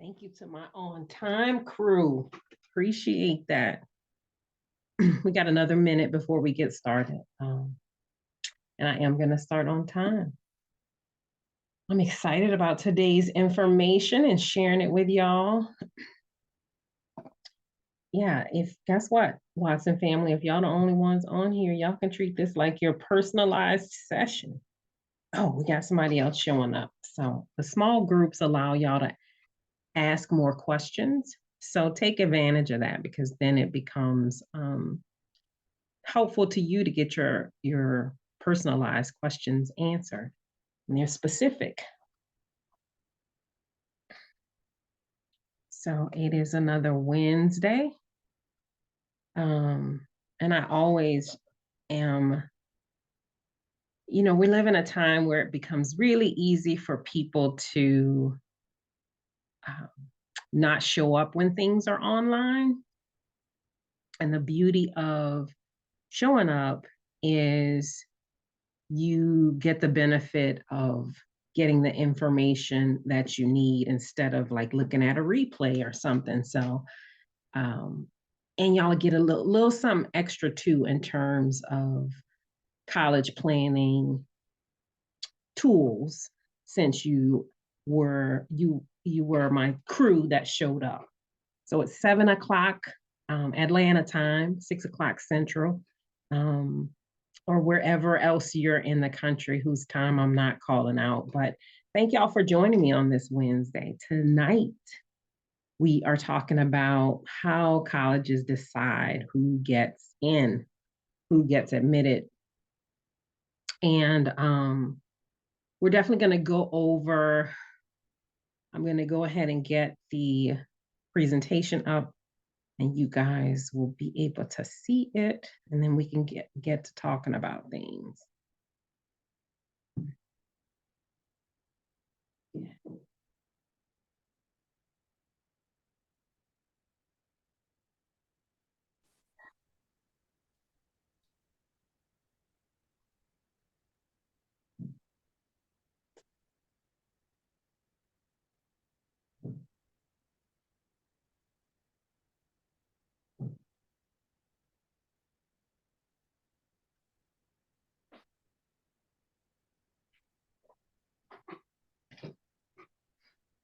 Thank you to my on-time crew. Appreciate that. We got another minute before we get started. And I am going to start on time. I'm excited about today's information and sharing it with y'all. Yeah, guess what, Watson family, if y'all the only ones on here, y'all can treat this like your personalized session. Oh, we got somebody else showing up. So the small groups allow y'all to ask more questions. So take advantage of that because then it becomes helpful to you to get your personalized questions answered. And they're specific. So it is another Wednesday. And I always am, we live in a time where it becomes really easy for people to not show up when things are online. And the beauty of showing up is you get the benefit of getting the information that you need instead of like looking at a replay or something. So, and y'all get a little something extra too in terms of college planning tools, since you were my crew that showed up. So it's 7:00 Atlanta time, 6:00 Central, or wherever else you're in the country whose time I'm not calling out. But thank y'all for joining me on this Wednesday. Tonight, we are talking about how colleges decide who gets in, who gets admitted. And we're definitely going to go over, I'm going to go ahead and get the presentation up and you guys will be able to see it, and then we can get to talking about things. Yeah.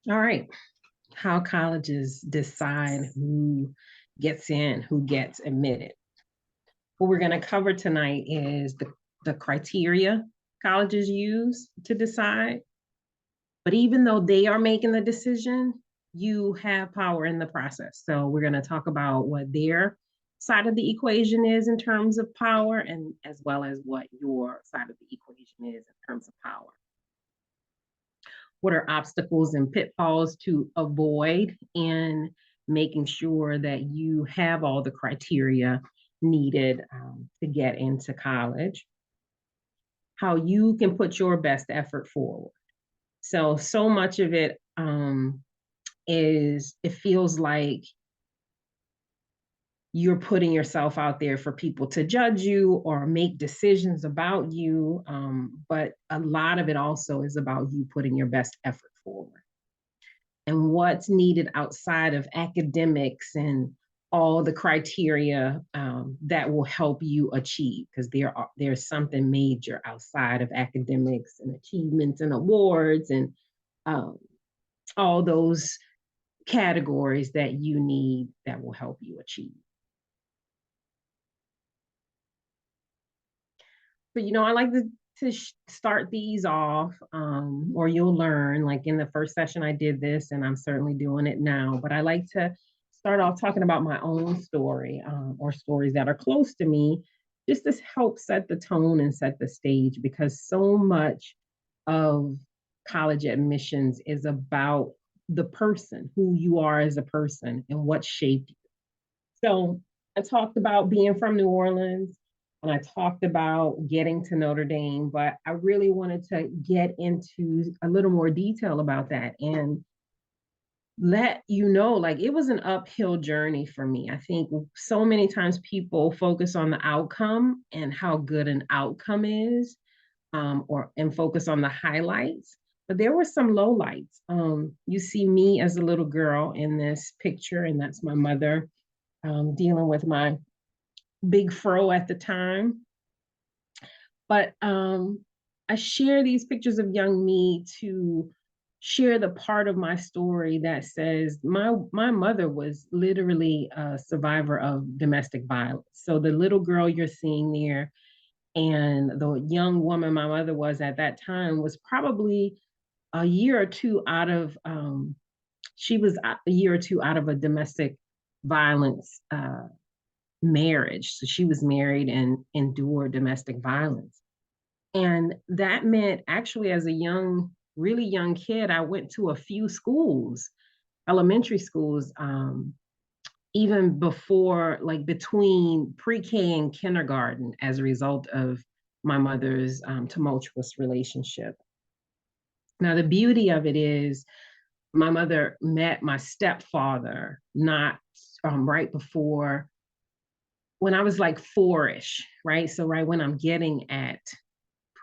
All right. How colleges decide who gets in, who gets admitted. What we're going to cover tonight is the criteria colleges use to decide. But even though they are making the decision, you have power in the process. So we're going to talk about what their side of the equation is in terms of power, and as well as what your side of the equation is in terms of power. What are obstacles and pitfalls to avoid in making sure that you have all the criteria needed to get into college? How you can put your best effort forward. So much of it it feels like you're putting yourself out there for people to judge you or make decisions about you. But a lot of it also is about you putting your best effort forward. And what's needed outside of academics and all the criteria that will help you achieve, because there's something major outside of academics and achievements and awards and all those categories that you need that will help you achieve. But I like to start these off, or you'll learn, like in the first session I did this, and I'm certainly doing it now, but I like to start off talking about my own story, or stories that are close to me, just to help set the tone and set the stage, because so much of college admissions is about the person, who you are as a person and what shaped you. So I talked about being from New Orleans, and I talked about getting to Notre Dame, but I really wanted to get into a little more detail about that and let you know, like, it was an uphill journey for me. I think so many times people focus on the outcome and how good an outcome is, and focus on the highlights. But there were some lowlights. You see me as a little girl in this picture, and that's my mother dealing with my big fro at the time. But I share these pictures of young me to share the part of my story that says my mother was literally a survivor of domestic violence. So the little girl you're seeing there and the young woman my mother was at that time was probably a year or two out of she was a year or two out of a domestic violence marriage. So she was married and endured domestic violence. And that meant actually, as a really young kid, I went to a few schools, elementary schools, even before, like between pre-K and kindergarten, as a result of my mother's tumultuous relationship. Now, the beauty of it is my mother met my stepfather not right before, when I was like four-ish, right? So right when I'm getting at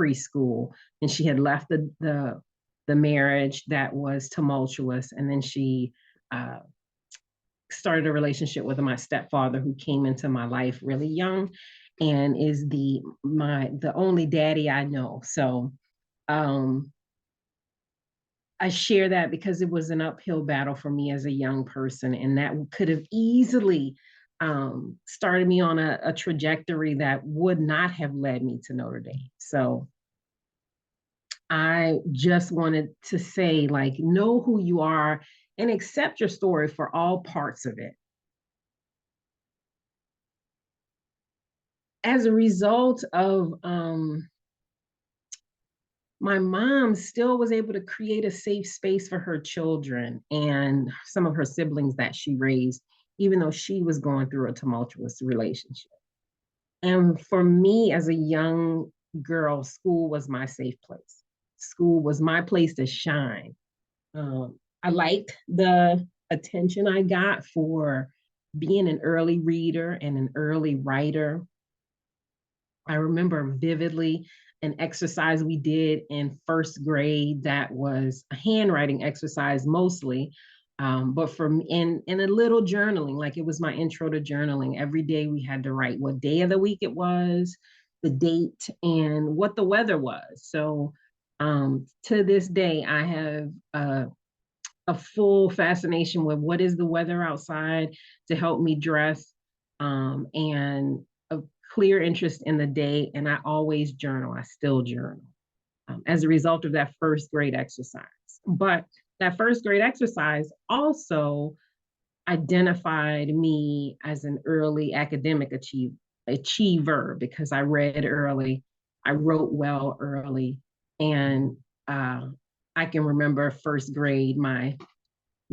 preschool, and she had left the marriage that was tumultuous, and then she uh, started a relationship with my stepfather, who came into my life really young, and is the only daddy I know. So um, I share that because it was an uphill battle for me as a young person, and that could have easily started me on a trajectory that would not have led me to Notre Dame. So I just wanted to say, like, know who you are and accept your story for all parts of it. As a result of my mom still was able to create a safe space for her children and some of her siblings that she raised, even though she was going through a tumultuous relationship. And for me as a young girl, school was my safe place. School was my place to shine. I liked the attention I got for being an early reader and an early writer. I remember vividly an exercise we did in first grade that was a handwriting exercise mostly, but from in a little journaling, like it was my intro to journaling. Every day we had to write what day of the week it was, the date, and what the weather was. So to this day, I have a full fascination with what is the weather outside to help me dress, and a clear interest in the day. And I always journal. I still journal as a result of that first grade exercise. But that first grade exercise also identified me as an early academic achiever because I read early, I wrote well early, and uh, I can remember first grade, my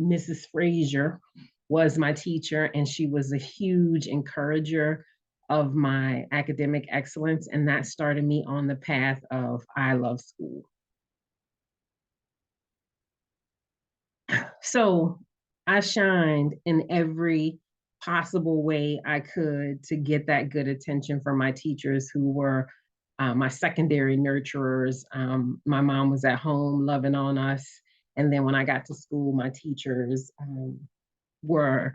Mrs. Frazier was my teacher, and she was a huge encourager of my academic excellence. And that started me on the path of I love school. So I shined in every possible way I could to get that good attention from my teachers, who were my secondary nurturers. My mom was at home loving on us. And then when I got to school, my teachers were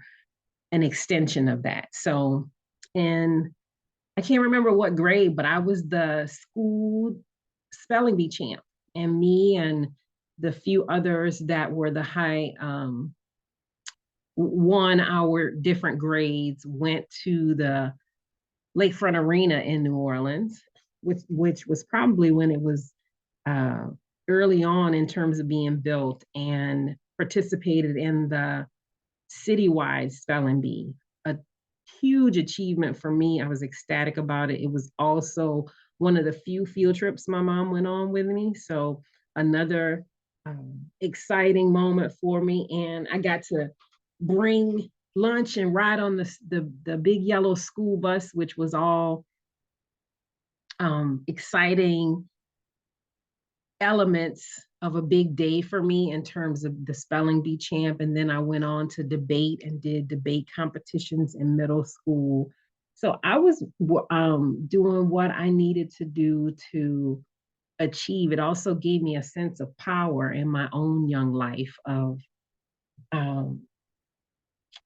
an extension of that. So, and I can't remember what grade, but I was the school spelling bee champ. And me and the few others that were the high won our different grades went to the Lakefront Arena in New Orleans, which was probably when it was uh, early on in terms of being built, and participated in the citywide spelling bee. A huge achievement for me. I was ecstatic about it. It was also one of the few field trips my mom went on with me. So another exciting moment for me. And I got to bring lunch and ride on the big yellow school bus, which was all exciting elements of a big day for me in terms of the spelling bee champ. And then I went on to debate and did debate competitions in middle school. So I was doing what I needed to do to achieve, it also gave me a sense of power in my own young life of um,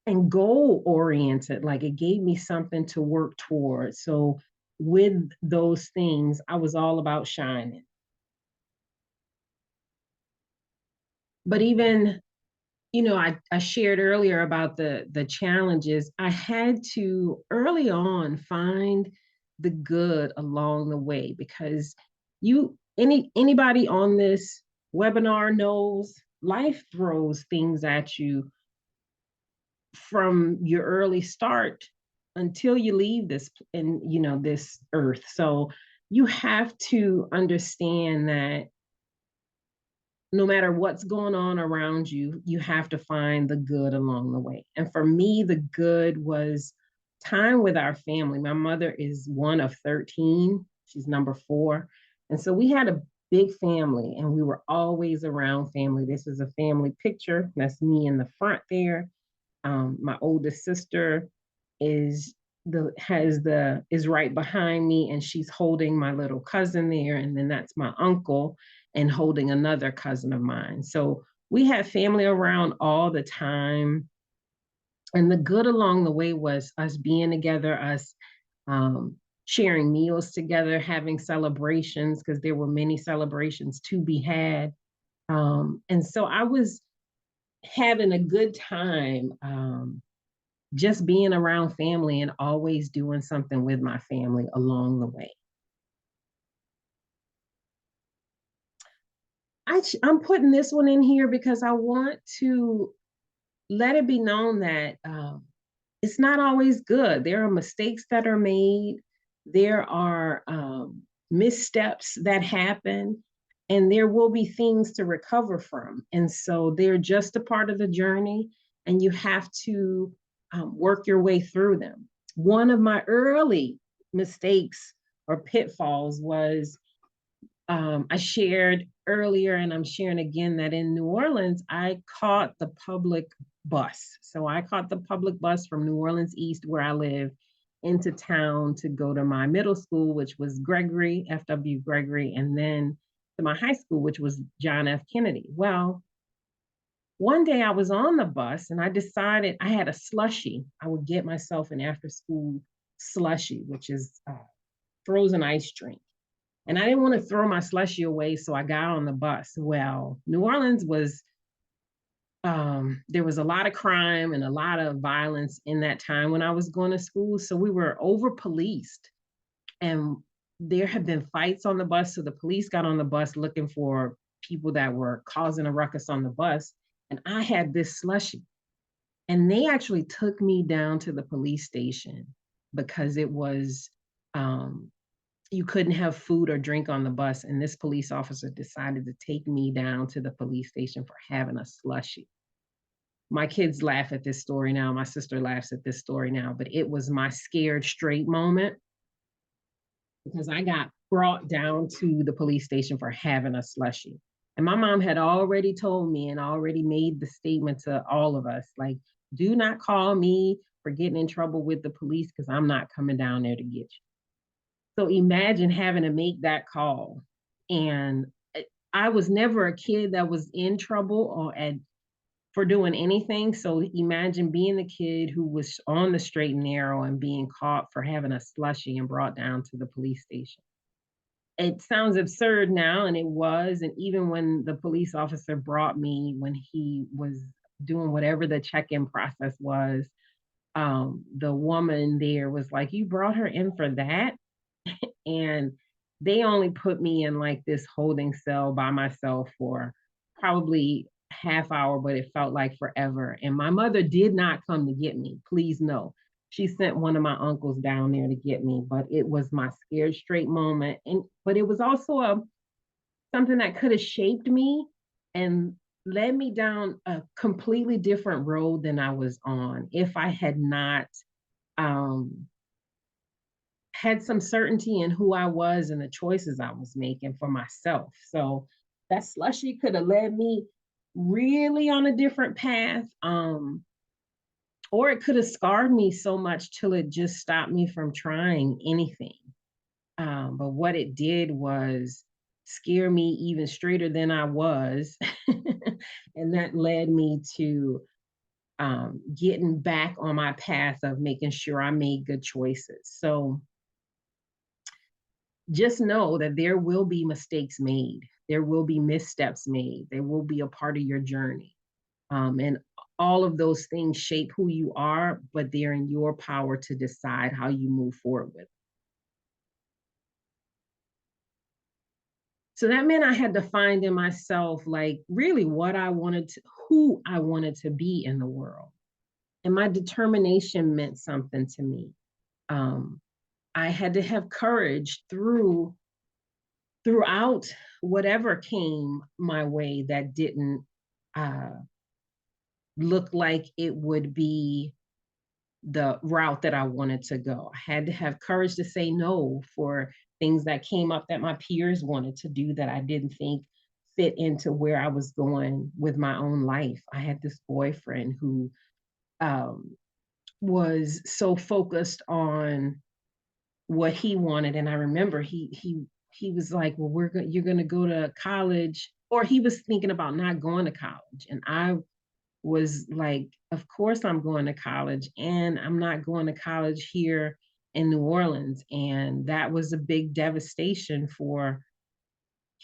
and goal oriented. Like it gave me something to work towards. So with those things, I was all about shining. But even, I shared earlier about the challenges. I had to early on find the good along the way because anybody on this webinar knows life throws things at you from your early start until you leave this earth. So you have to understand that no matter what's going on around you, you have to find the good along the way. And for me, the good was time with our family. My mother is one of 13, she's number four. And so we had a big family and we were always around family. This is a family picture. That's me in the front there. My oldest sister is is right behind me, and she's holding my little cousin there, and then that's my uncle and holding another cousin of mine. So we had family around all the time, and the good along the way was us being together, us sharing meals together, having celebrations because there were many celebrations to be had. And so I was having a good time just being around family and always doing something with my family along the way. I'm putting this one in here because I want to let it be known that it's not always good. There are mistakes that are made, there are missteps that happen, and there will be things to recover from. And so they're just a part of the journey, and you have to work your way through them. One of my early mistakes or pitfalls was I shared earlier, and I'm sharing again, that in New Orleans, I caught the public bus. So I caught the public bus from New Orleans East, where I live, into town to go to my middle school, which was Gregory, F.W. Gregory, and then to my high school, which was John F. Kennedy. Well, one day I was on the bus and I decided I had a slushie. I would get myself an after school slushie, which is frozen ice drink. And I didn't want to throw my slushie away, so I got on the bus. Well, New Orleans was, there was a lot of crime and a lot of violence in that time when I was going to school. So we were over policed. And there had been fights on the bus. So the police got on the bus looking for people that were causing a ruckus on the bus. And I had this slushie. And they actually took me down to the police station because it was you couldn't have food or drink on the bus. And this police officer decided to take me down to the police station for having a slushie. My kids laugh at this story now. My sister laughs at this story now, but it was my scared straight moment because I got brought down to the police station for having a slushie. And my mom had already told me and already made the statement to all of us, like, do not call me for getting in trouble with the police because I'm not coming down there to get you. So imagine having to make that call. And I was never a kid that was in trouble for doing anything. So imagine being the kid who was on the straight and narrow and being caught for having a slushie and brought down to the police station. It sounds absurd now, and it was. And even when the police officer brought me, when he was doing whatever the check-in process was, the woman there was like, "You brought her in for that?" And they only put me in like this holding cell by myself for probably half hour, but it felt like forever. And my mother did not come to get me, please no. She sent one of my uncles down there to get me, but it was my scared straight moment. And but it was also something that could have shaped me and led me down a completely different road than I was on if I had not um, had some certainty in who I was and the choices I was making for myself. So that slushie could have led me really on a different path. Or it could have scarred me so much till it just stopped me from trying anything. But what it did was scare me even straighter than I was. And that led me to getting back on my path of making sure I made good choices. So just know that there will be mistakes made, there will be missteps made, they will be a part of your journey. And all of those things shape who you are, but they're in your power to decide how you move forward with. So that meant I had to find in myself, like, really what I wanted to, who I wanted to be in the world. And my determination meant something to me. Um, I had to have courage throughout whatever came my way that didn't uh, look like it would be the route that I wanted to go. I had to have courage to say no for things that came up that my peers wanted to do that I didn't think fit into where I was going with my own life. I had this boyfriend who um, was so focused on what he wanted, and I remember he was like, "Well, you're going to go to college," or he was thinking about not going to college, and I was like, of course I'm going to college, and I'm not going to college here in New Orleans. And that was a big devastation for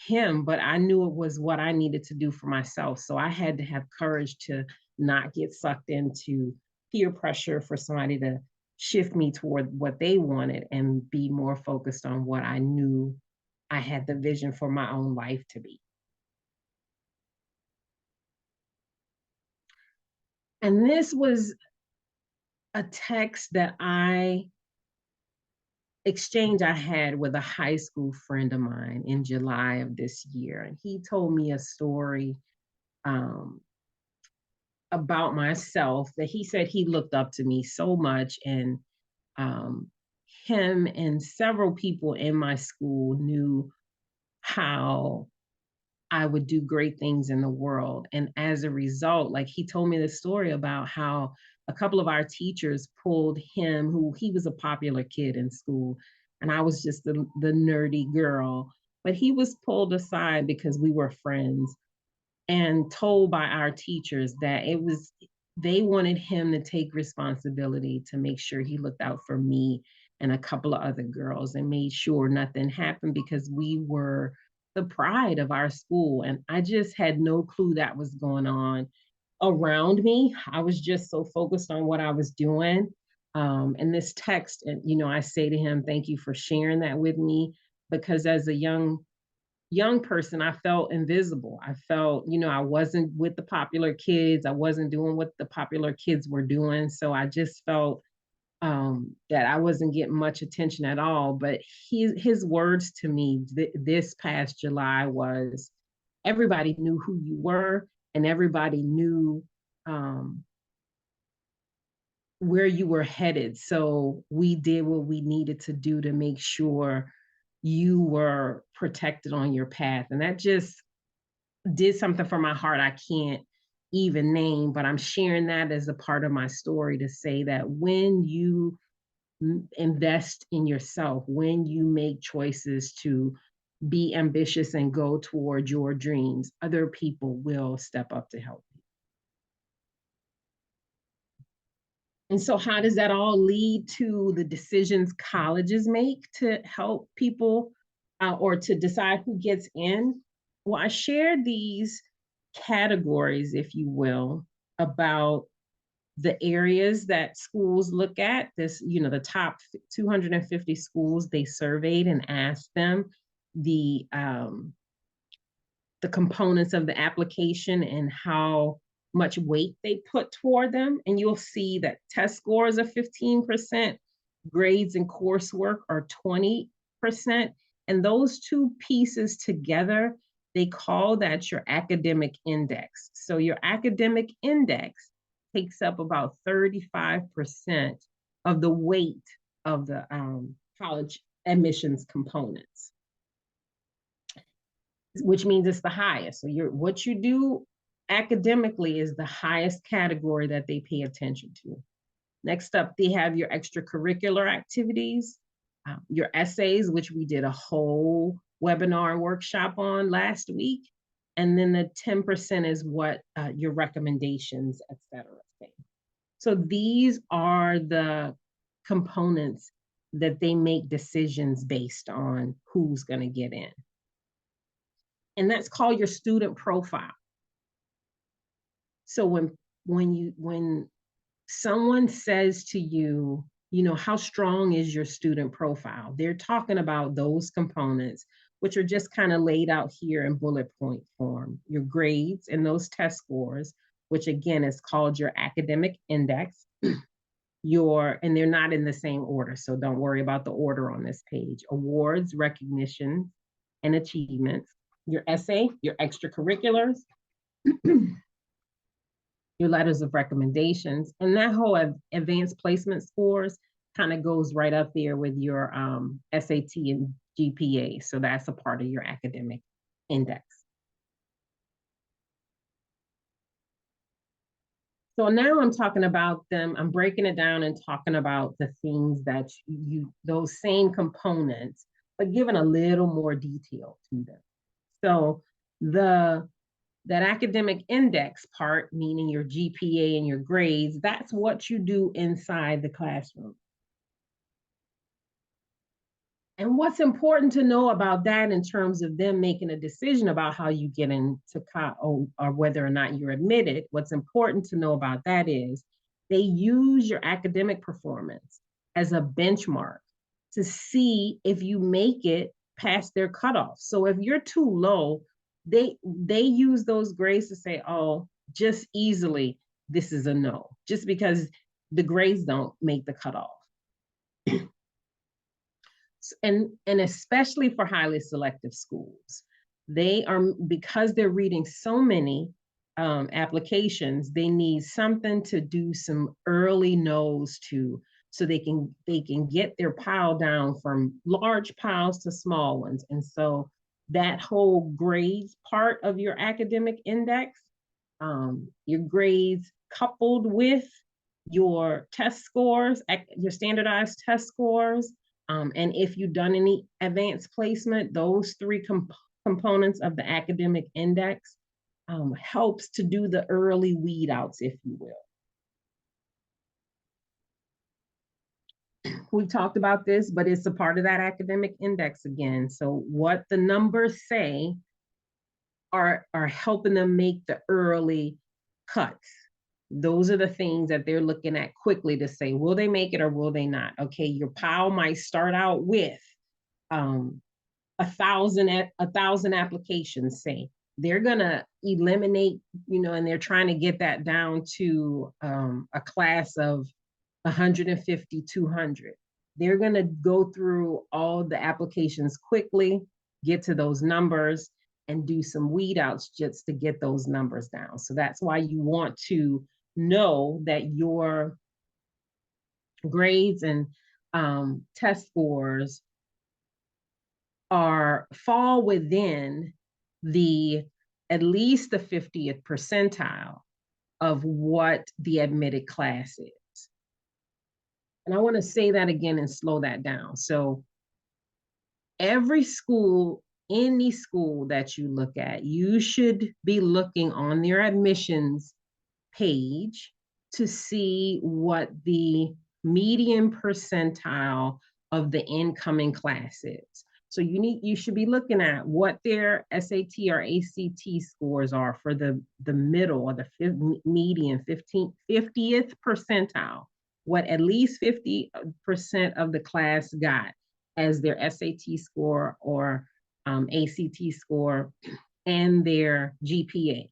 him, but I knew it was what I needed to do for myself. So I had to have courage to not get sucked into peer pressure for somebody to shift me toward what they wanted and be more focused on what I knew I had the vision for my own life to be. And this was a text that exchange I had with a high school friend of mine in July of this year. And he told me a story um, about myself that he said he looked up to me so much. And um, him and several people in my school knew how I would do great things in the world. And as a result, like he told me the story about how a couple of our teachers pulled him, who he was a popular kid in school, and I was just the nerdy girl. But he was pulled aside because we were friends and told by our teachers that they wanted him to take responsibility to make sure he looked out for me and a couple of other girls and made sure nothing happened because we were the pride of our school. And I just had no clue that was going on around me. I was just so focused on what I was doing. And this text, and I say to him, thank you for sharing that with me, because as a young person, I felt invisible. I felt, I wasn't with the popular kids. I wasn't doing what the popular kids were doing. So I just felt that I wasn't getting much attention at all. But his words to me this past July was, everybody knew who you were, and everybody knew um, where you were headed. So we did what we needed to do to make sure you were protected on your path. And that just did something for my heart I can't even name, but I'm sharing that as a part of my story to say that when you invest in yourself, when you make choices to be ambitious and go toward your dreams, other people will step up to help you. And so, how does that all lead to the decisions colleges make to help people or to decide who gets in? Well, I shared these categories, if you will, about the areas that schools look at. This, the top 250 schools they surveyed and asked them the components of the application and how much weight they put toward them. And you'll see that test scores are 15%, grades and coursework are 20%. And those two pieces together, they call that your academic index. So your academic index takes up about 35% of the weight of the college admissions components, which means it's the highest. So what you do academically is the highest category that they pay attention to. Next up, they have your extracurricular activities, your essays, which we did a whole webinar and workshop on last week. And then the 10% is what your recommendations, et cetera. So these are the components that they make decisions based on who's going to get in. And that's called your student profile. So when someone says to you, you know, how strong is your student profile? They're talking about those components, which are just kind of laid out here in bullet point form. Your grades and those test scores, which again is called your academic index. And they're not in the same order, so don't worry about the order on this page. Awards, recognition, and achievements. Your essay, your extracurriculars, your letters of recommendations, and that whole advanced placement scores kind of goes right up there with your SAT and GPA. So that's a part of your academic index. So now I'm talking about them, I'm breaking it down and talking about the things that those same components, but given a little more detail to them. So that academic index part, meaning your GPA and your grades, that's what you do inside the classroom. And what's important to know about that in terms of them making a decision about how you get into or whether or not you're admitted, what's important to know about that is they use your academic performance as a benchmark to see if you make it past their cutoff. So if you're too low, they use those grades to say, oh, just easily, this is a no, just because the grades don't make the cutoff. And especially for highly selective schools, they are, because they're reading so many applications, they need something to do some early no's to, so they can get their pile down from large piles to small ones. And so that whole grades part of your academic index, your grades coupled with your test scores, your standardized test scores, and if you've done any advanced placement, those three components of the academic index helps to do the early weed outs, if you will. We talked about this, but it's a part of that academic index again. So what the numbers say are helping them make the early cuts. Those are the things that they're looking at quickly to say, will they make it or will they not? Okay, your pile might start out with 1,000 applications, say. They're gonna eliminate, you know, and they're trying to get that down to a class of 150, 200. They're gonna go through all the applications quickly, get to those numbers, and do some weed outs just to get those numbers down. So that's why you want to know that your grades and test scores fall within at least the 50th percentile of what the admitted class is. And I want to say that again and slow that down. So every school, any school that you look at, you should be looking on their admissions page to see what the median percentile of the incoming class is. So you should be looking at what their SAT or ACT scores are for the middle or the median 50th percentile, what at least 50% of the class got as their SAT score or ACT score and their GPA.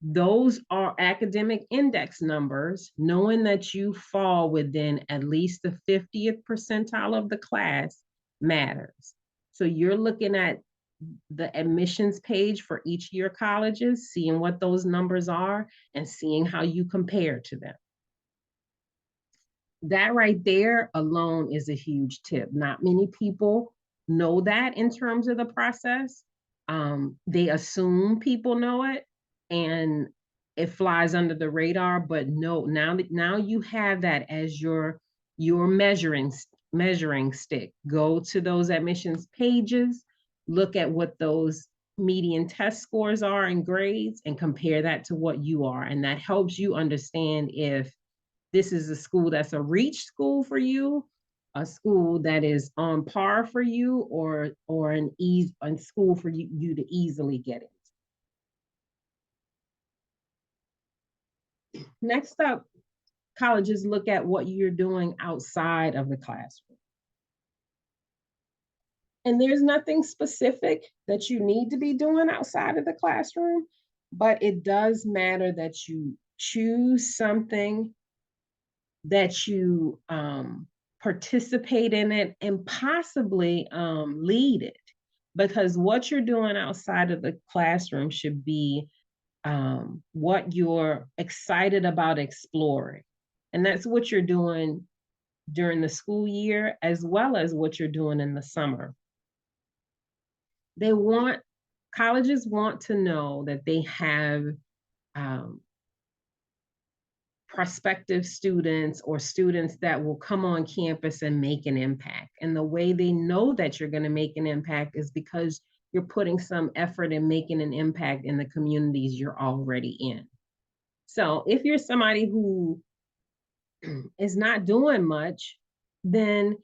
Those are academic index numbers, knowing that you fall within at least the 50th percentile of the class matters. So you're looking at the admissions page for each year colleges, seeing what those numbers are and seeing how you compare to them. That right there alone is a huge tip. Not many people know that in terms of the process. They assume people know it and it flies under the radar, but no, now you have that as your measuring stick. Go to those admissions pages, look at what those median test scores are and grades and compare that to what you are. And that helps you understand if this is a school that's a reach school for you, a school that is on par for you, or an school for you to easily get it. Next up, colleges look at what you're doing outside of the classroom. And there's nothing specific that you need to be doing outside of the classroom, but it does matter that you choose something, that you participate in it, and possibly lead it. Because what you're doing outside of the classroom should be what you're excited about exploring. And that's what you're doing during the school year, as well as what you're doing in the summer. Colleges want to know that they have prospective students or students that will come on campus and make an impact. And the way they know that you're going to make an impact is because you're putting some effort in making an impact in the communities you're already in. So if you're somebody who is not doing much, then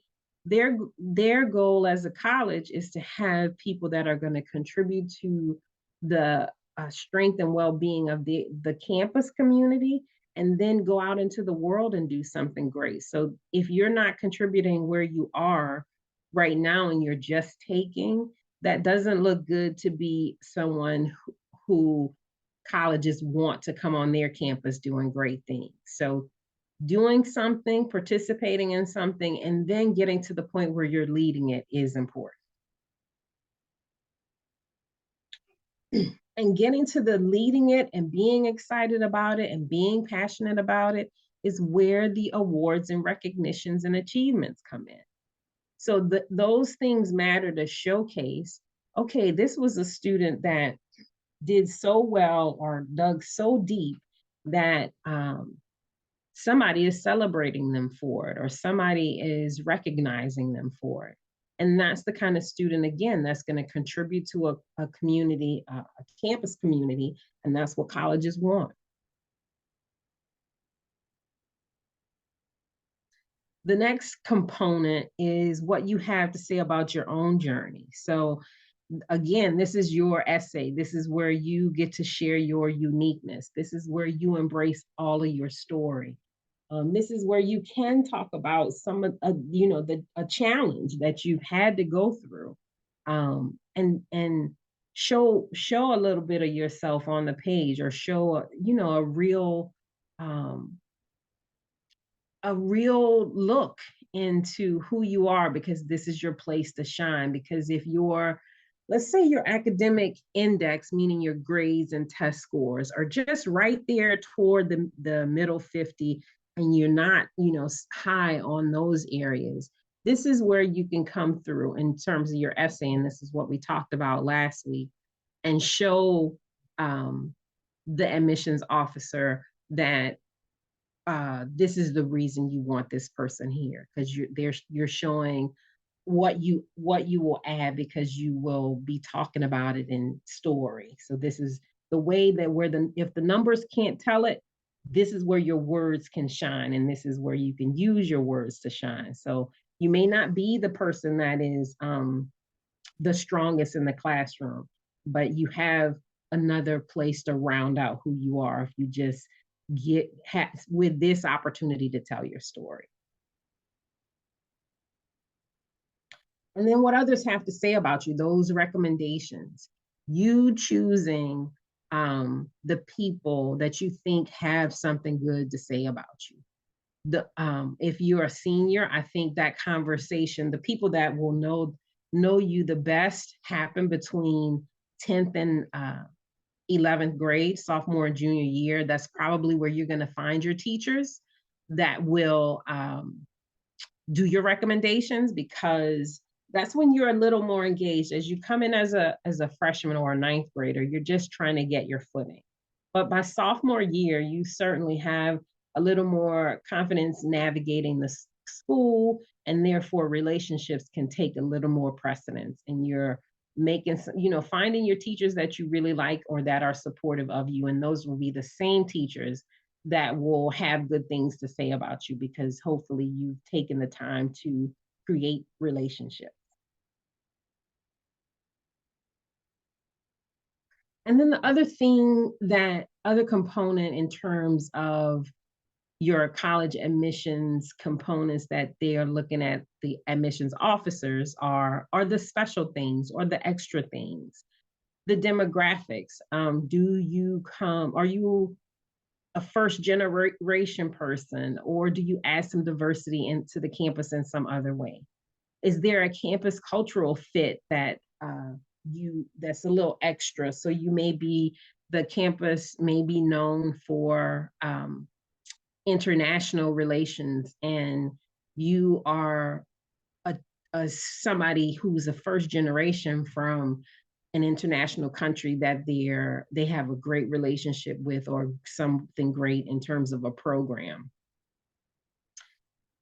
their goal as a college is to have people that are going to contribute to the strength and well-being of the campus community, and then go out into the world and do something great. So if you're not contributing where you are right now and you're just taking, that doesn't look good to be someone who colleges want to come on their campus doing great things. So doing something, participating in something, and then getting to the point where you're leading it is important. And getting to the leading it and being excited about it and being passionate about it is where the awards and recognitions and achievements come in. So those things matter to showcase, okay, this was a student that did so well or dug so deep that somebody is celebrating them for it, or somebody is recognizing them for it. And that's the kind of student, again, that's going to contribute to a community, a campus community, and that's what colleges want. The next component is what you have to say about your own journey. So again, this is your essay. This is where you get to share your uniqueness. This is where you embrace all of your story. This is where you can talk about some of a challenge that you've had to go through, and show a little bit of yourself on the page, or show a real look into who you are, because this is your place to shine. Because if let's say your academic index, meaning your grades and test scores, are just right there toward the middle 50, and you're not, high on those areas, this is where you can come through in terms of your essay. And this is what we talked about last week, and show the admissions officer that this is the reason you want this person here, because you're showing what you will add, because you will be talking about it in story. So this is the way that if the numbers can't tell it, this is where your words can shine, and this is where you can use your words to shine. So you may not be the person that is the strongest in the classroom, but you have another place to round out who you are if you just with this opportunity to tell your story. And then what others have to say about you, those recommendations, you choosing the people that you think have something good to say about you. If you're a senior, I think that conversation, the people that will know you the best, happen between 10th and 11th grade, sophomore and junior year. That's probably where you're going to find your teachers that will do your recommendations, because that's when you're a little more engaged. As you come in as a freshman or a ninth grader, you're just trying to get your footing. But by sophomore year, you certainly have a little more confidence navigating the school, and therefore relationships can take a little more precedence, and you're making, finding your teachers that you really like or that are supportive of you. And those will be the same teachers that will have good things to say about you, because hopefully you've taken the time to create relationships. And then the other component in terms of your college admissions components that they are looking at, the admissions officers, are the special things or the extra things, the demographics. Are you a first generation person, or do you add some diversity into the campus in some other way? Is there a campus cultural fit that's a little extra? So the campus may be known for international relations, and you are somebody who's a first generation from an international country that they have a great relationship with, or something great in terms of a program.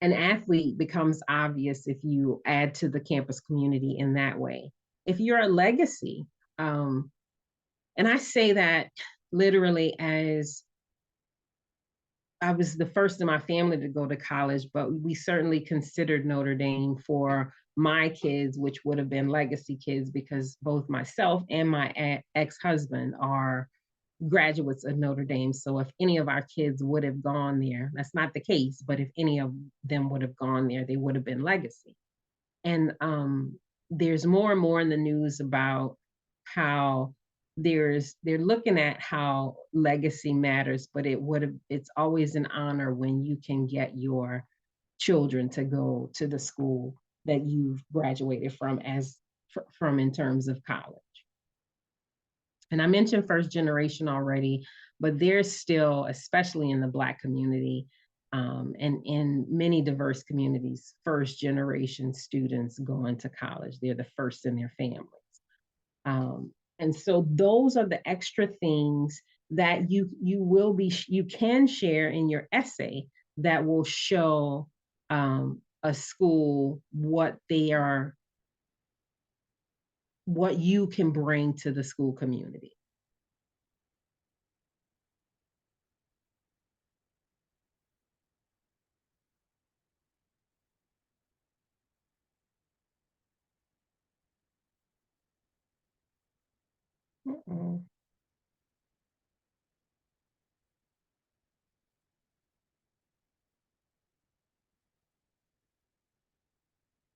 An athlete becomes obvious if you add to the campus community in that way. If you're a legacy, and I say that literally, as I was the first in my family to go to college, but we certainly considered Notre Dame for my kids, which would have been legacy kids, because both myself and my ex-husband are graduates of Notre Dame. So if any of our kids would have gone there, that's not the case, but if any of them would have gone there, they would have been legacy. And there's more and more in the news about how they're looking at how legacy matters, but it's always an honor when you can get your children to go to the school that you've graduated from in terms of college. And I mentioned first generation already, but there's still, especially in the Black community, and in many diverse communities, first generation students going to college. They're the first in their families. And so those are the extra things that you can share in your essay that will show a school what you can bring to the school community.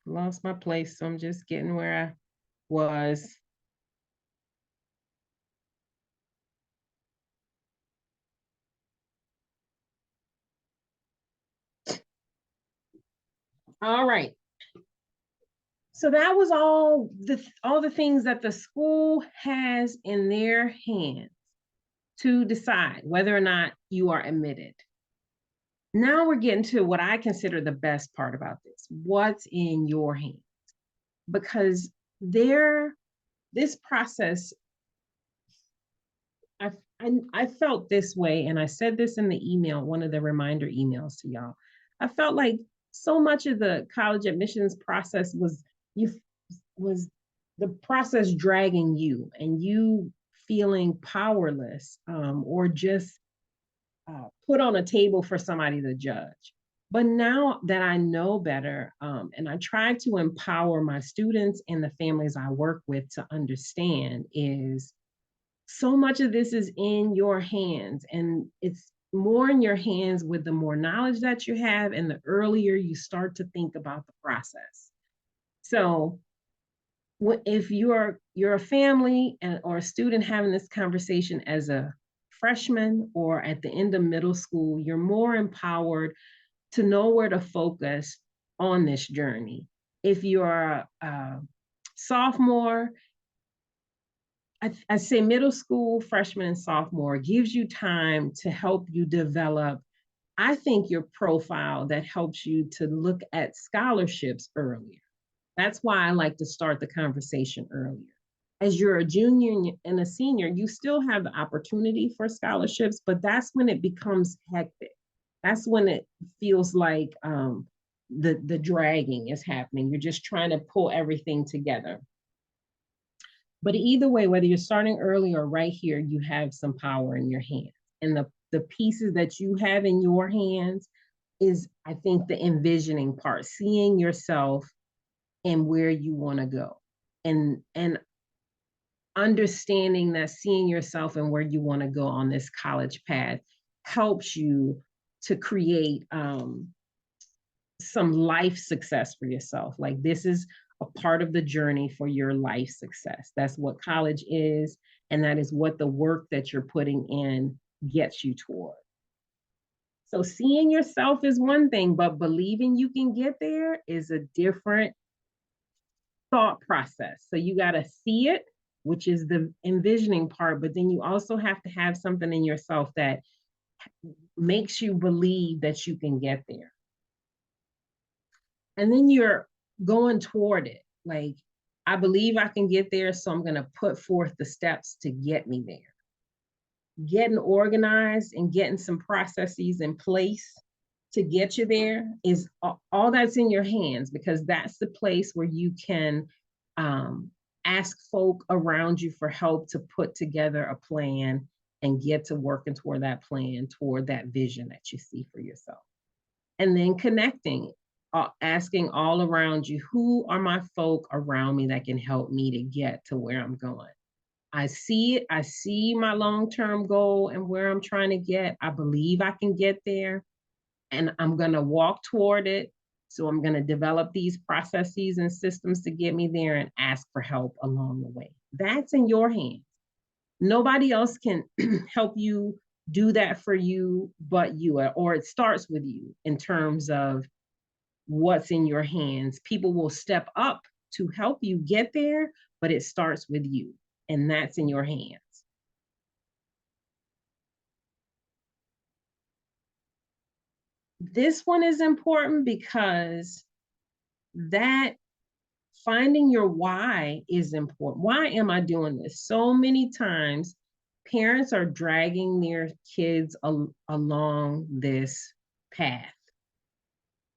Lost my place, so I'm just getting where I was. All right. So that was all the things that the school has in their hands to decide whether or not you are admitted. Now we're getting to what I consider the best part about this. What's in your hands? Because this process, I felt this way, and I said this in the email, one of the reminder emails to y'all. I felt like so much of the college admissions process was the process dragging you, and you feeling powerless, or just put on a table for somebody to judge. But now that I know better, and I try to empower my students and the families I work with to understand, is so much of this is in your hands, and it's more in your hands with the more knowledge that you have and the earlier you start to think about the process. So if you're a family or a student having this conversation as a freshman or at the end of middle school, you're more empowered to know where to focus on this journey. If you're a sophomore, I say middle school, freshman, and sophomore gives you time to help you develop, I think, your profile that helps you to look at scholarships earlier. That's why I like to start the conversation earlier. As you're a junior and a senior, you still have the opportunity for scholarships, but that's when it becomes hectic. That's when it feels like the dragging is happening. You're just trying to pull everything together. But either way, whether you're starting early or right here, you have some power in your hands. And the pieces that you have in your hands is, I think, the envisioning part, seeing yourself and where you want to go. And understanding that seeing yourself and where you want to go on this college path helps you to create some life success for yourself. Like, this is a part of the journey for your life success. That's what college is, and that is what the work that you're putting in gets you toward. So seeing yourself is one thing, but believing you can get there is a different thought process. So you got to see it, which is the envisioning part, but then you also have to have something in yourself that makes you believe that you can get there. And then you're going toward it. Like, I believe I can get there, so I'm going to put forth the steps to get me there. Getting organized and getting some processes in place to get you there is all that's in your hands, because that's the place where you can ask folk around you for help to put together a plan and get to working toward that plan, toward that vision that you see for yourself. And then connecting, asking all around you, who are my folk around me that can help me to get to where I'm going? I see it. I see my long-term goal and where I'm trying to get. I believe I can get there, and I'm going to walk toward it. So I'm going to develop these processes and systems to get me there and ask for help along the way. That's in your hands. Nobody else can help you do that for you but you, or it starts with you in terms of what's in your hands. People will step up to help you get there, but it starts with you, and that's in your hands. This one is important because that finding your why is important. Why am I doing this? So many times, parents are dragging their kids along this path.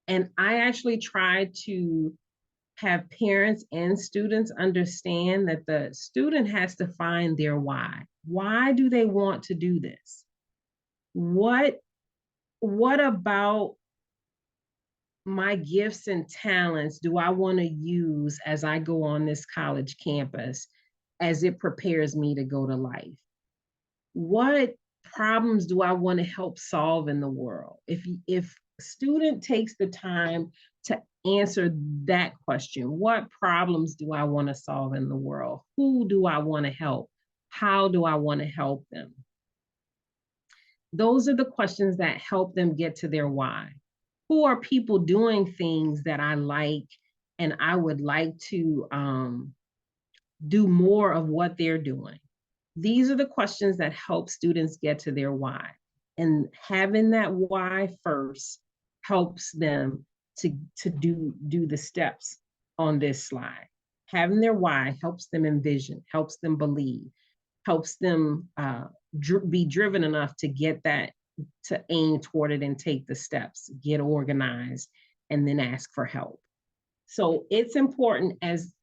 And I actually try to have parents and students understand that the student has to find their why. Why do they want to do this? What about my gifts and talents do I want to use as I go on this college campus, as it prepares me to go to life? What problems do I want to help solve in the world? If a student takes the time to answer that question, what problems do I want to solve in the world? Who do I want to help? How do I want to help them? Those are the questions that help them get to their why. Who are people doing things that I like and I would like to do more of what they're doing? These are the questions that help students get to their why. And having that why first helps them to do the steps on this slide. Having their why helps them envision, helps them believe, helps them be driven enough to get that, to aim toward it and take the steps, get organized, and then ask for help. So it's important as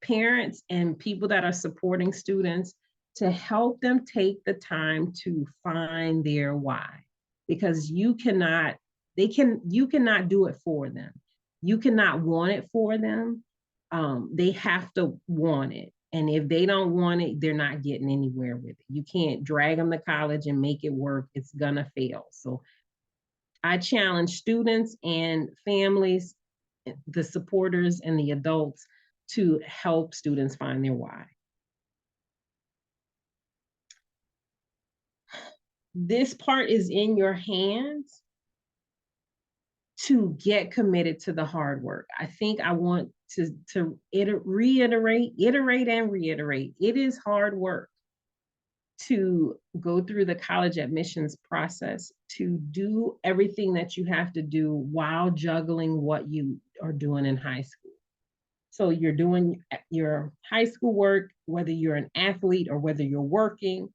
parents and people that are supporting students to help them take the time to find their why, because you cannot do it for them. You cannot want it for them. They have to want it. And if they don't want it, they're not getting anywhere with it. You can't drag them to college and make it work. It's gonna fail. So I challenge students and families, the supporters and the adults, to help students find their why. This part is in your hands to get committed to the hard work. I think I want to iterate. It is hard work to go through the college admissions process, to do everything that you have to do while juggling what you are doing in high school. So you're doing your high school work, whether you're an athlete or whether you're working,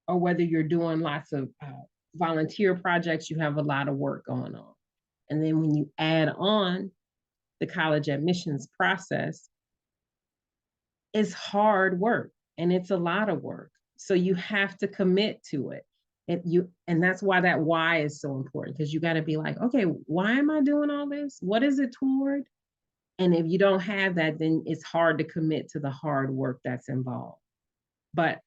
or whether you're doing lots of volunteer projects, you have a lot of work going on. And then when you add on the college admissions process, It's hard work and it's a lot of work. So you have to commit to it. And that's why that why is so important, because you got to be like, okay, why am I doing all this? What is it toward? And if you don't have that, then it's hard to commit to the hard work that's involved. But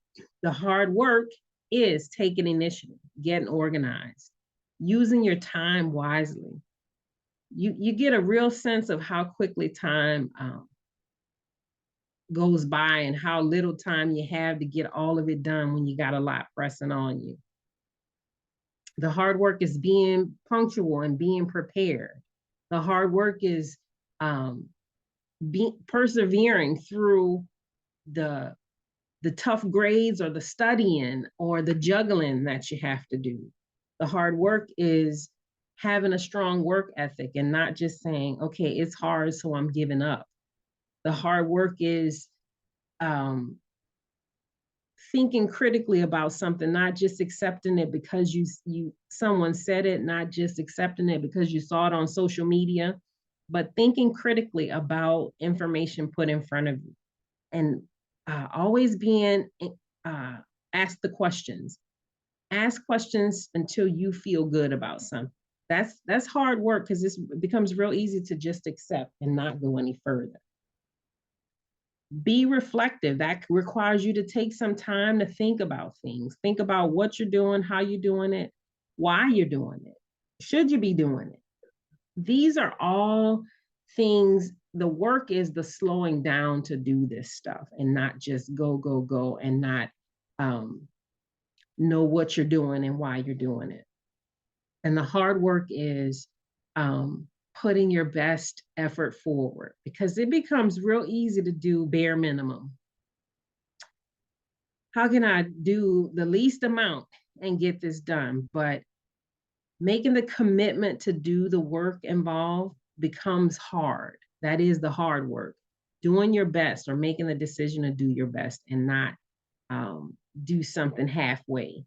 the hard work is taking initiative, getting organized, using your time wisely. You get a real sense of how quickly time goes by and how little time you have to get all of it done when you got a lot pressing on you. The hard work is being punctual and being prepared. The hard work is persevering through the the tough grades or the studying or the juggling that you have to do. The hard work is having a strong work ethic and not just saying, okay, it's hard, so I'm giving up. The hard work is um, thinking critically about something, not just accepting it because someone said it, not just accepting it because you saw it on social media, but thinking critically about information put in front of you, and always being uh, ask the questions. Ask questions until you feel good about something. That's hard work, because this becomes real easy to just accept and not go any further. Be reflective. That requires you to take some time to think about things. Think about what you're doing, how you're doing it, why you're doing it. Should you be doing it? These are all things. The work is the slowing down to do this stuff and not just go, go, go and not know what you're doing and why you're doing it. And the hard work is putting your best effort forward, because it becomes real easy to do bare minimum. How can I do the least amount and get this done? But making the commitment to do the work involved becomes hard. That is the hard work. Doing your best, or making the decision to do your best and not do something halfway.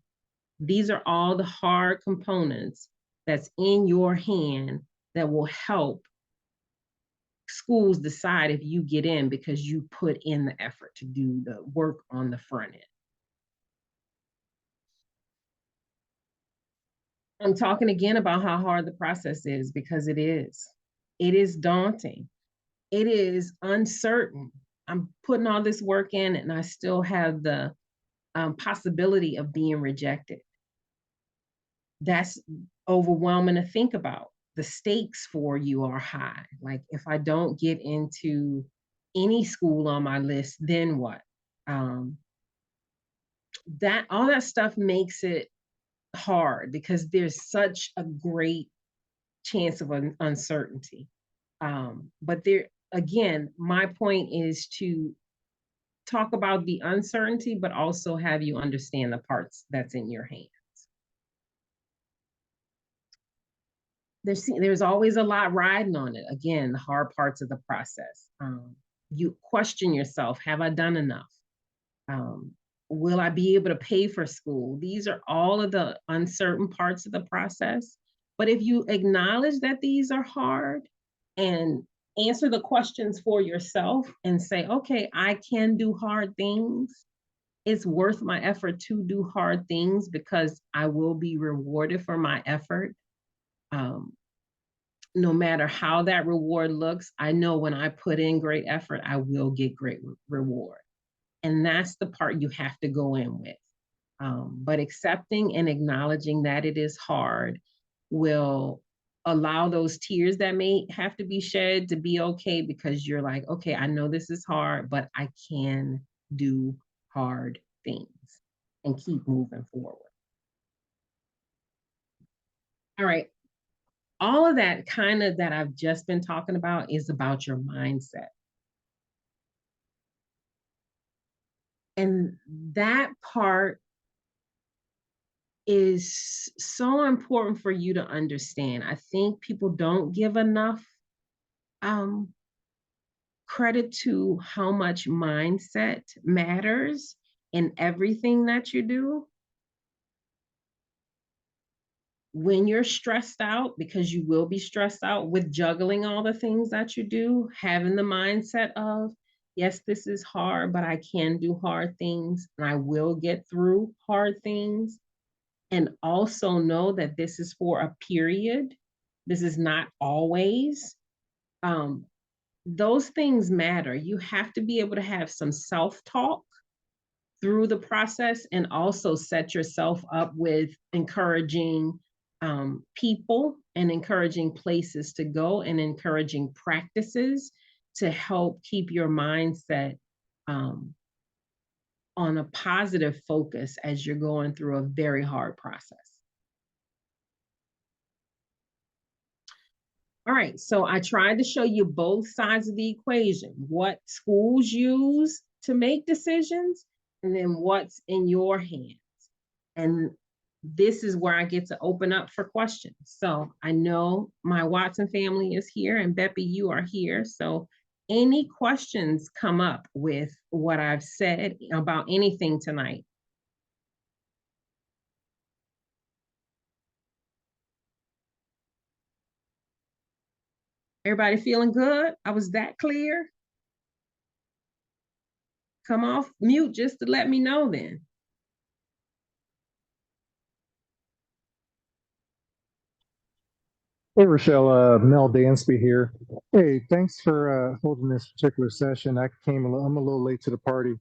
These are all the hard components that's in your hand that will help schools decide if you get in, because you put in the effort to do the work on the front end. I'm talking again about how hard the process is, because it is. It is daunting. It is uncertain. I'm putting all this work in and I still have the possibility of being rejected. That's overwhelming to think about. The stakes for you are high. Like, if I don't get into any school on my list, then what? That all that stuff makes it hard, because there's such a great chance of an uncertainty. But there, again, my point is to talk about the uncertainty, but also have you understand the parts that's in your hands. There's always a lot riding on it. Again, the hard parts of the process. You question yourself: have I done enough? Um, will I be able to pay for school? These are all of the uncertain parts of the process. But if you acknowledge that these are hard and answer the questions for yourself and say, okay, I can do hard things. It's worth my effort to do hard things because I will be rewarded for my effort. Um, no matter how that reward looks, I know when I put in great effort, I will get great reward. And that's the part you have to go in with. But accepting and acknowledging that it is hard will allow those tears that may have to be shed to be okay, because you're like, okay, I know this is hard, but I can do hard things and keep moving forward. All right. All of that kind of that I've just been talking about is about your mindset. And that part is so important for you to understand. I think people don't give enough um, credit to how much mindset matters in everything that you do. When you're stressed out, because you will be stressed out with juggling all the things that you do, having the mindset of, yes, this is hard, but I can do hard things and I will get through hard things. And also know that this is for a period. This is not always. Um, those things matter. You have to be able to have some self-talk through the process and also set yourself up with encouraging people and encouraging places to go and encouraging practices to help keep your mindset um, on a positive focus as you're going through a very hard process. All right, so I tried to show you both sides of the equation, what schools use to make decisions, and then what's in your hands. And this is where I get to open up for questions. So I know my Watson family is here, and Beppy, you are here. So any questions come up with what I've said about anything tonight? Everybody feeling good? I was that clear? Come off mute just to let me know then. Hey, Rochelle, Mel Dansby here. Hey, thanks for holding this particular session. I'm a little late to the party.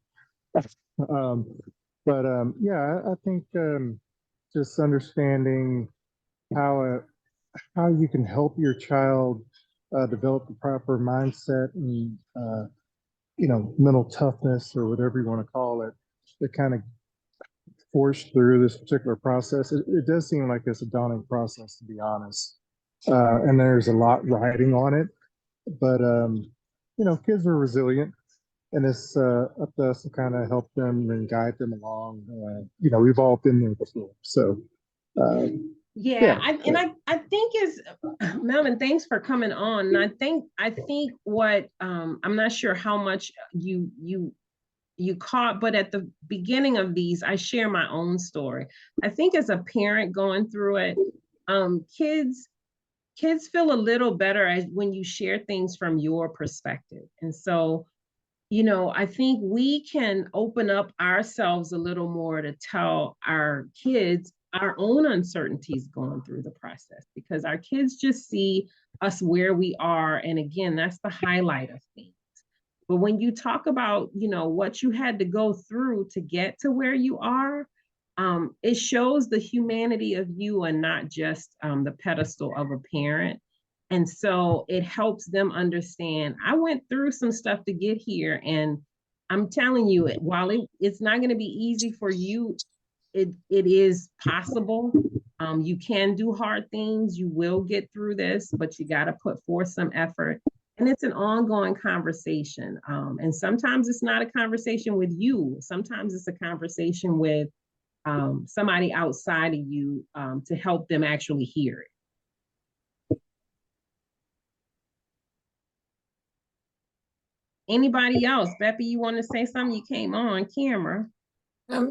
Um, yeah, I think just understanding how how you can help your child develop the proper mindset and mental toughness or whatever you want to call it to kind of force through this particular process. It does seem like it's a daunting process, to be honest, and there's a lot riding on it. But kids are resilient, and it's up to us to kind of help them and guide them along. We've all been there before, so uh, Yeah, yeah. I think is Melvin, thanks for coming on. And I think what I'm not sure how much you caught, but at the beginning of these, I share my own story. I think as a parent going through it, kids feel a little better as when you share things from your perspective. And so, I think we can open up ourselves a little more to tell our kids our own uncertainties going through the process because our kids just see us where we are. And again, that's the highlight of things. But when you talk about, what you had to go through to get to where you are, it shows the humanity of you and not just the pedestal of a parent. And so it helps them understand I went through some stuff to get here. And I'm telling you, while it's not going to be easy for you, it is possible. You can do hard things. You will get through this, but you got to put forth some effort. And it's an ongoing conversation. And sometimes it's not a conversation with you. Sometimes it's a conversation with somebody outside of you to help them actually hear it. Anybody else? Beppy, you want to say something? You came on camera.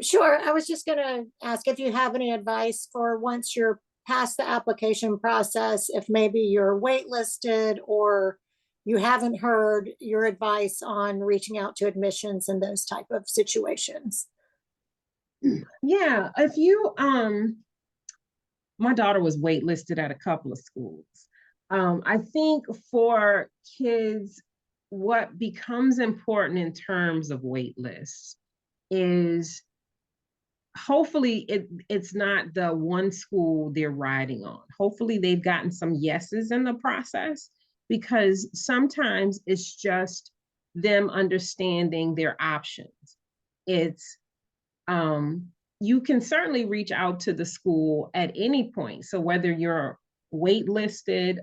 Sure. I was just going to ask if you have any advice for once you're past the application process, if maybe you're waitlisted or you haven't heard your advice on reaching out to admissions in those type of situations. Yeah, if you my daughter was waitlisted at a couple of schools. I think for kids, what becomes important in terms of wait lists is hopefully it's not the one school they're riding on. Hopefully they've gotten some yeses in the process because sometimes it's just them understanding their options. It's you can certainly reach out to the school at any point. So whether you're waitlisted,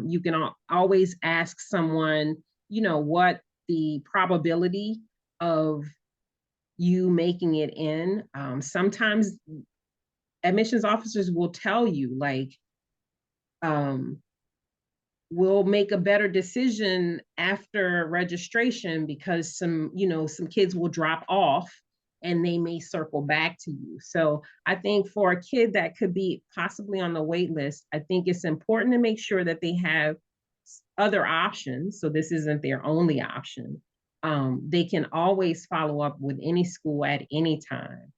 you can always ask someone, what the probability of you making it in. Sometimes admissions officers will tell you, like, we'll make a better decision after registration because some kids will drop off and they may circle back to you. So I think for a kid that could be possibly on the wait list, I think it's important to make sure that they have other options. So this isn't their only option. they can always follow up with any school at any time.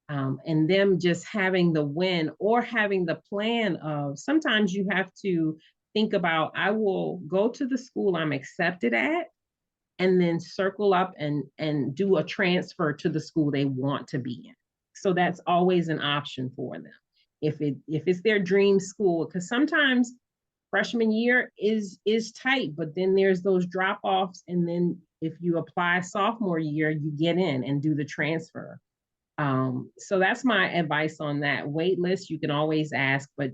And them just having the win or having the plan of, sometimes you have to think about, I will go to the school I'm accepted at, and then circle up and do a transfer to the school they want to be in. So that's always an option for them. If it's their dream school, because sometimes freshman year is tight, but then there's those drop-offs, and then if you apply sophomore year, you get in and do the transfer. So that's my advice on that. Wait list, you can always ask, but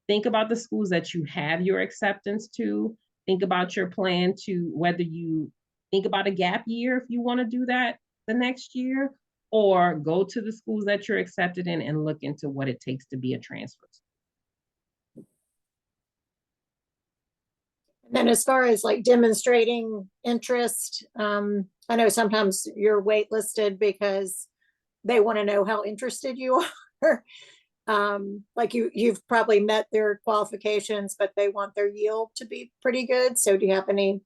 think about the schools that you have your acceptance to. Think about your plan to whether you think about a gap year if you want to do that the next year, or go to the schools that you're accepted in and look into what it takes to be a transfer. And then as far as like demonstrating interest, I know sometimes you're waitlisted because they want to know how interested you are. Like you've probably met their qualifications, but they want their yield to be pretty good. So do you have any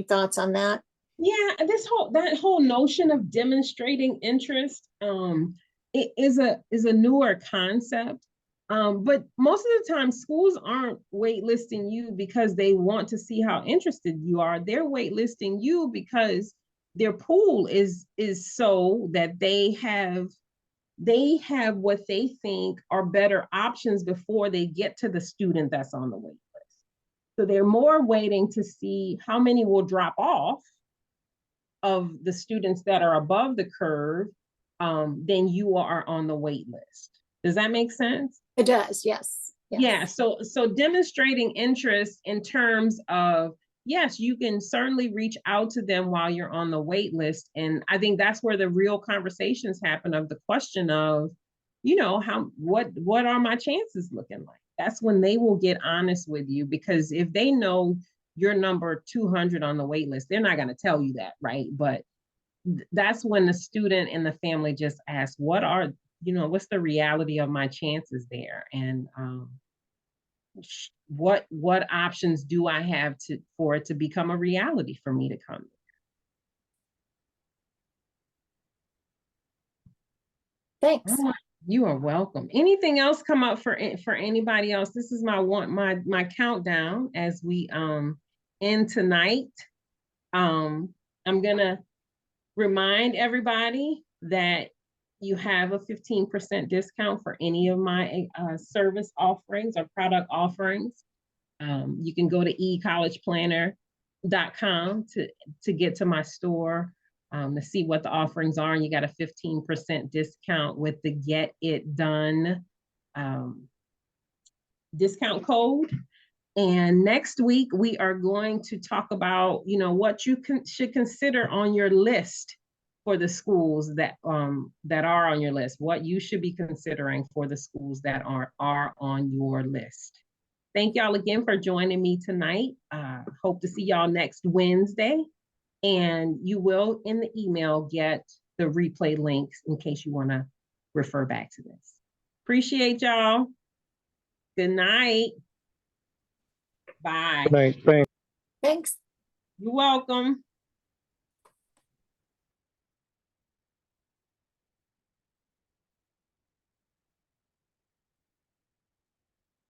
thoughts on that? Yeah, that whole notion of demonstrating interest, it is a newer concept. But most of the time, schools aren't waitlisting you because they want to see how interested you are. They're waitlisting you because their pool is so that they have what they think are better options before they get to the student that's on the wait list. So they're more waiting to see how many will drop off of the students that are above the curve than you are on the wait list. Does that make sense? It does, yes. Yeah, so demonstrating interest in terms of, yes, you can certainly reach out to them while you're on the wait list. And I think that's where the real conversations happen, of the question of, what are my chances looking like? That's when they will get honest with you, because if they know you're number 200 on the wait list, they're not going to tell you that, right? But that's when the student and the family just ask, what's the reality of my chances there? And what options do I have for it to become a reality for me to come? Thanks. Oh, you are welcome. Anything else come up for anybody else? This is my countdown as we end tonight. I'm gonna remind everybody that you have a 15% discount for any of my service offerings or product offerings. You can go to ecollegeplanner.com to get to my store to see what the offerings are. And you got a 15% discount with the Get It Done discount code. And next week, we are going to talk about, what you should consider on your list for the schools that are on your list, what you should be considering for the schools that are on your list. Thank y'all again for joining me tonight. Hope to see y'all next Wednesday. And you will, in the email, get the replay links in case you want to refer back to this. Appreciate y'all. Good night. Bye. Good night. Thanks. Thanks. You're welcome.